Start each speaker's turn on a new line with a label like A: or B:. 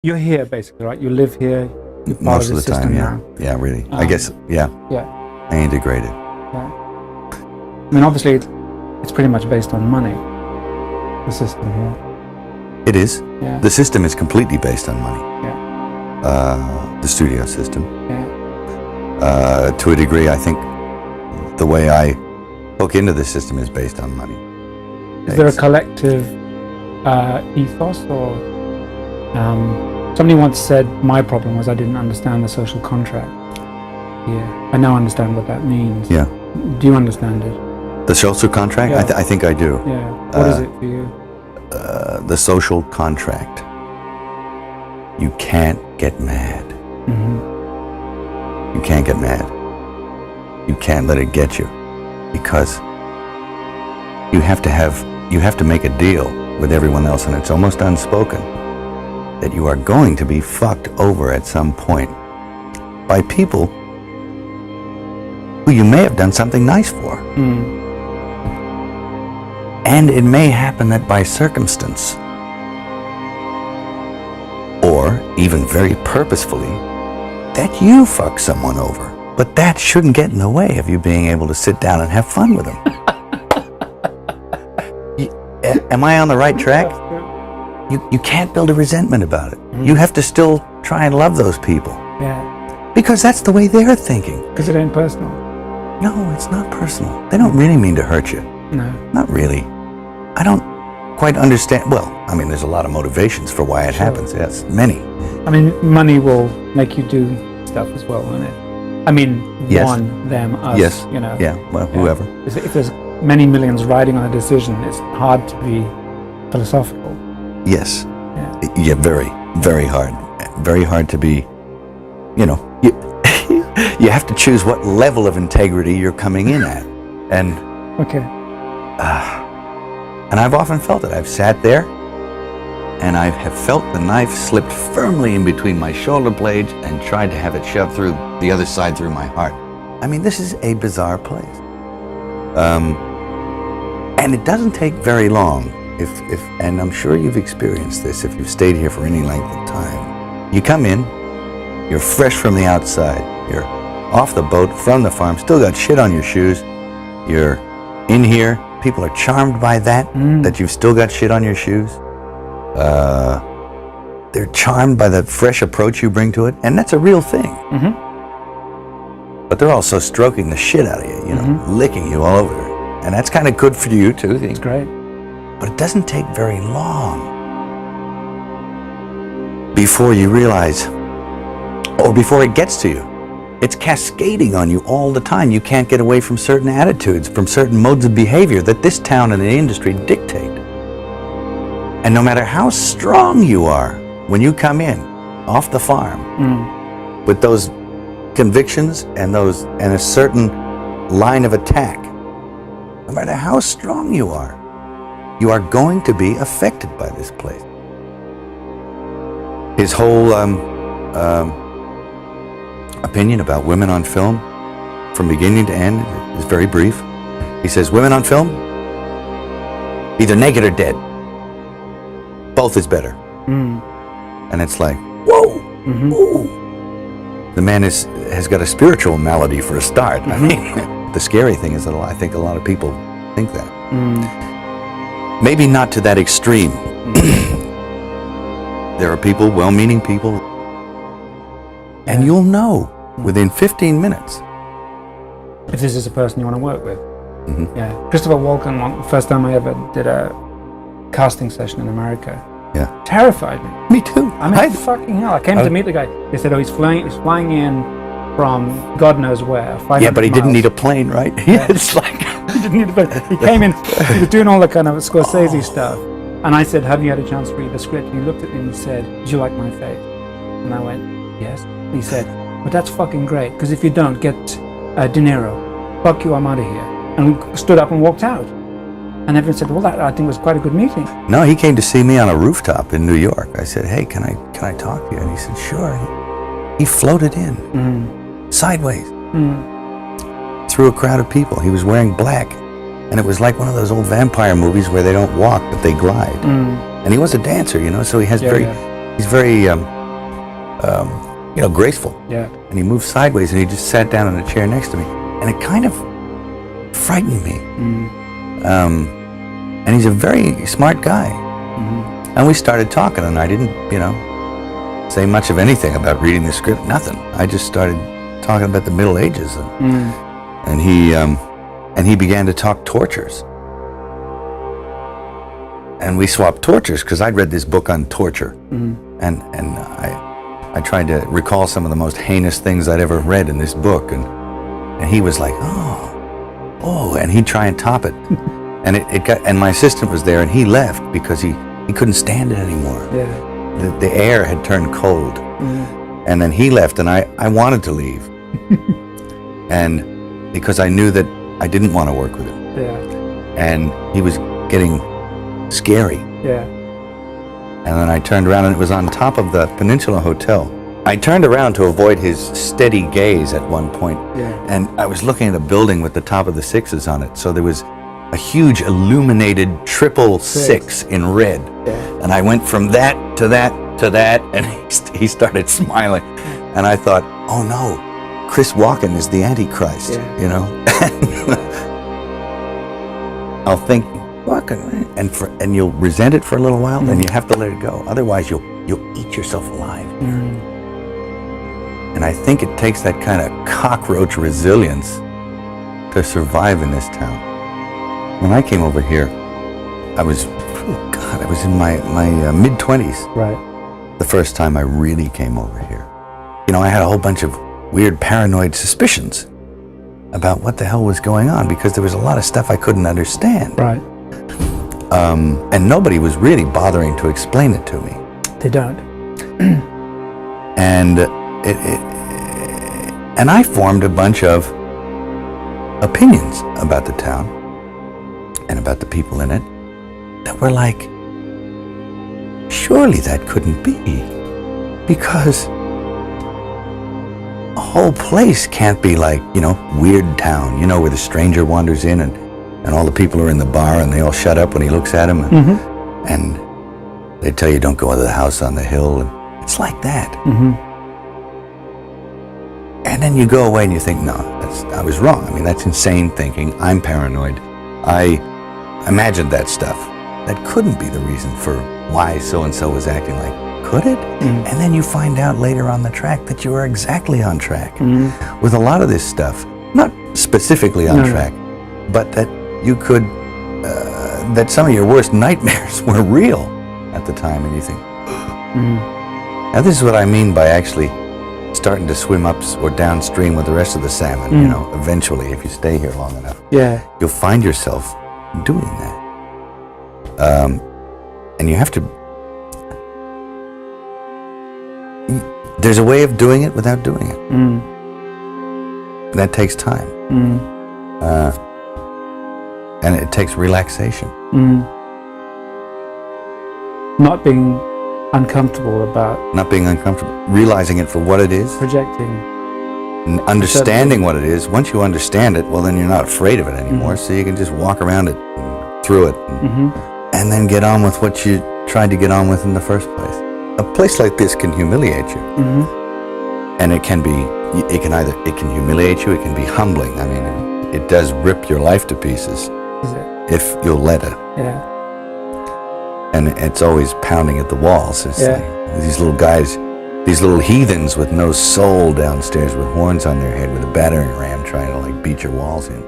A: you're here basically, right? You live here. You're part
B: Most
A: of
B: of
A: the
B: the time,
A: system
B: yeah.
A: now.
B: Yeah, really. I guess, yeah.
A: Yeah.
B: I integrated.
A: Yeah. I mean, obviously, it's pretty much based on money. The system here.
B: It is.
A: Yeah.
B: The system is completely based on money.
A: Yeah.
B: The studio system.
A: Yeah.
B: To a degree, I think the way I hook into the system is based on money.
A: Is there a collective ethos, or somebody once said my problem was I didn't understand the social contract. Yeah, I now understand what that means.
B: Yeah.
A: Do you understand it?
B: The social contract?
A: Yeah.
B: I think I do.
A: Yeah. What is it for you?
B: The social contract. You can't get mad.
A: Mm-hmm.
B: You can't get mad. You can't let it get you, because you have to make a deal with everyone else, and it's almost unspoken that you are going to be fucked over at some point by people who you may have done something nice for. And it may happen that by circumstance, or even very purposefully, that you fuck someone over. But that shouldn't get in the way of you being able to sit down and have fun with them. Am I on the right track? You can't build a resentment about it. You have to still try and love those people.
A: Yeah.
B: Because that's the way they're thinking.
A: Because it ain't personal.
B: No, it's not personal. They don't really mean to hurt you.
A: No.
B: Not really. I don't quite understand. Well, I mean, there's a lot of motivations for why it happens. Yes, many.
A: I mean, money will make you do stuff as well, won't it? I mean,
B: Yes.
A: one, them, us,
B: Yes.
A: you know.
B: Yeah, well, whoever.
A: If there's many millions riding on a decision, it's hard to be philosophical.
B: Yes.
A: Yeah.
B: Yeah, very, very hard. Very hard to be, you know, you have to choose what level of integrity you're coming in at. And
A: Okay.
B: and I've often felt it. I've sat there and I have felt the knife slipped firmly in between my shoulder blades and tried to have it shoved through the other side through my heart. I mean, this is a bizarre place. And it doesn't take very long, and I'm sure you've experienced this if you've stayed here for any length of time. You come in, you're fresh from the outside, you're off the boat, from the farm, still got shit on your shoes, you're in here, people are charmed by that, that you've still got shit on your shoes. They're charmed by the fresh approach you bring to it, and that's a real thing. But they're also stroking the shit out of you, you know, licking you all over. And that's kind of good for you, too.
A: It's great.
B: But it doesn't take very long before you realize, or before it gets to you. It's cascading on you all the time. You can't get away from certain attitudes, from certain modes of behavior that this town and the industry dictate. And no matter how strong you are, when you come in off the farm with those convictions and a certain line of attack, no matter how strong you are going to be affected by this place. His whole opinion about women on film, from beginning to end, is very brief. He says, women on film, either naked or dead. Both is better. And it's like, whoa, whoa. The man has got a spiritual malady for a start. I mean, the scary thing is that I think a lot of people think that. Maybe not to that extreme. There are people, well-meaning people, and you'll know within 15 minutes
A: if this is a person you want to work with. Yeah. Christopher Walken, first time I ever did a casting session in America, terrified me.
B: Me too.
A: I mean, fucking hell. I came to meet the guy. They said, oh, he's flying in from God knows where.
B: Yeah, but he didn't need a plane, right? It's like
A: he didn't need a plane. He came in, he was doing all the kind of Scorsese stuff. And I said, have you had a chance to read the script? And he looked at me and he said, do you like my face? And I went, yes. And he said, but that's fucking great, because if you don't, get De Niro. Fuck you, I'm out of here. And stood up and walked out. And everyone said, well, that I think was quite a good meeting.
B: No, he came to see me on a rooftop in New York. I said, hey, can I talk to you? And he said, sure. He floated in, sideways, through a crowd of people. He was wearing black. And it was like one of those old vampire movies where they don't walk, but they glide. And he was a dancer, you know, so he has he's very, graceful.
A: Yeah.
B: And he moved sideways, and he just sat down in a chair next to me, and it kind of frightened me. And he's a very smart guy. And we started talking, and I didn't, say much of anything about reading the script. Nothing. I just started talking about the Middle Ages, and he began to talk tortures. And we swapped tortures because I'd read this book on torture, and I tried to recall some of the most heinous things I'd ever read in this book, and he was like, oh, and he'd try and top it, and and my assistant was there, and he left because he couldn't stand it anymore.
A: Yeah.
B: The air had turned cold, and then he left, and I wanted to leave, and because I knew that I didn't want to work with him, and he was getting scary.
A: Yeah.
B: And then I turned around, and it was on top of the Peninsula Hotel. I turned around to avoid his steady gaze at one point, and I was looking at a building with the top of the sixes on it. So there was a huge illuminated 666 in red. Yeah. And I went from that to that to that, and he started smiling. And I thought, oh no, Chris Walken is the Antichrist, I'll think, Walken, and you'll resent it for a little while, then you have to let it go. Otherwise, you'll eat yourself alive. And I think it takes that kind of cockroach resilience to survive in this town. When I came over here, I was in my mid-20s.
A: Right.
B: The first time I really came over here. I had a whole bunch of weird paranoid suspicions about what the hell was going on, because there was a lot of stuff I couldn't understand.
A: Right.
B: And nobody was really bothering to explain it to me.
A: They don't.
B: And I formed a bunch of opinions about the town and about the people in it that were like, surely that couldn't be, because a whole place can't be like, Weird Town, where the stranger wanders in and all the people are in the bar and they all shut up when he looks at them, and they tell you don't go into the house on the hill, and it's like that. And then you go away and you think, no, I was wrong. I mean, that's insane thinking. I'm paranoid. I imagined that stuff. That couldn't be the reason for why so-and-so was acting like, could it? And then you find out later on the track that you were exactly on track with a lot of this stuff. Not specifically on track, but that you could, that some of your worst nightmares were real at the time, and you think, now this is what I mean by actually starting to swim up or downstream with the rest of the salmon, eventually, if you stay here long enough.
A: Yeah.
B: You'll find yourself doing that. And you have to, there's a way of doing it without doing it. That takes time. And it takes relaxation.
A: Not being uncomfortable about...
B: Not being uncomfortable. Realizing it for what it is.
A: Projecting.
B: Understanding what it is. Once you understand it, well, then you're not afraid of it anymore, so you can just walk around it, and through it, and then get on with what you tried to get on with in the first place. A place like this can humiliate you. And it can humiliate you, it can be humbling. I mean, it does rip your life to pieces.
A: Is it?
B: If you'll let it.
A: Yeah.
B: And it's always pounding at the walls. It's like these little guys, these little heathens with no soul downstairs with horns on their head with a battering ram trying to beat your walls in.